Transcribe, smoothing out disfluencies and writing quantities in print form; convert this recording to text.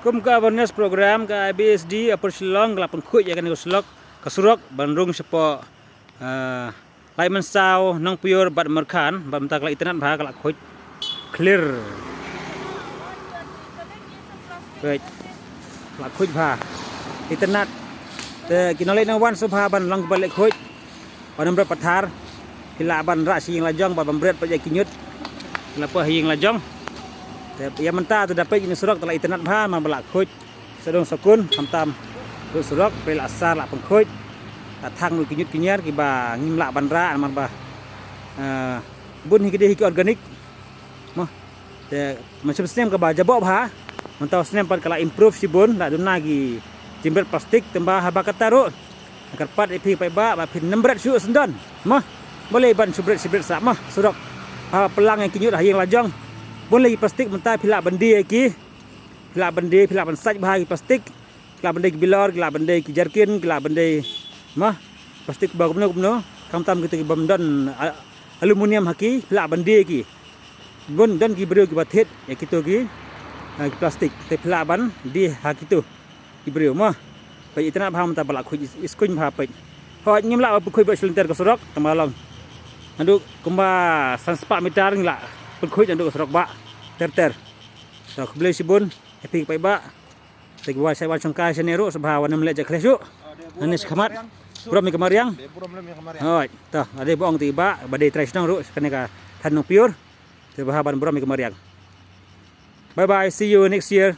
Kum ka awareness program ka ABSD apur silong la pengkhuj ya kan uslok kasurok bandung sepo lai mensau nang pure bat merkan bam tak la internet bha ka khuj clear baik la khuj bha internet te kinolai na wan subha ban lang balik khuj banam rat pathar hila ban ra sing la jong ba bambret pa kinyut la pa hing la jong ya mentah tu dapat ini surak telah internet bah membelak kuj sedang sekun hamtam tu surak pel asar lah pengkuj datang lu kinyut kinyar kiba ngimlak bandra aman bah bun hikide hiki organik mah macam senem ke bah jabok bah mentau senem pat kala improve si bun dak duna gi jimbret plastik tambah haba kataru agar pat ipi pai ba pin nembret su sendan mah boleh ban subret sibret sak mah surak pelang yang kinyut hayang lajang pun lagi plastik mentah pilak bendi lagi pilak bendi pilak pensaj bahagi plastik pilak bendi bilor pilak bendi jarkin pilak bendi mah plastik bagumno kamtam kita bamdan aluminium haki pilak bendi lagi bun dan gibrio gibatet ya gitu lagi plastik te pilak ban di haki tu gibrio mah pai itna baham ta balak khuj iskun bha pai ho nyimla khuj ba selinter ke sorok tamalong anduk kumba sanspa meter ngla khuj anduk sorok ba ter so beli sibun epi pai ba tegi wa sai wan sangkai senero sabha wan mele jak klesu anis khamat puram mi kamariang hoi tah ade boong tiba badai tradisional ru kene ka thanung pure te bahaban puram mi kamariang bye bye, see you next year.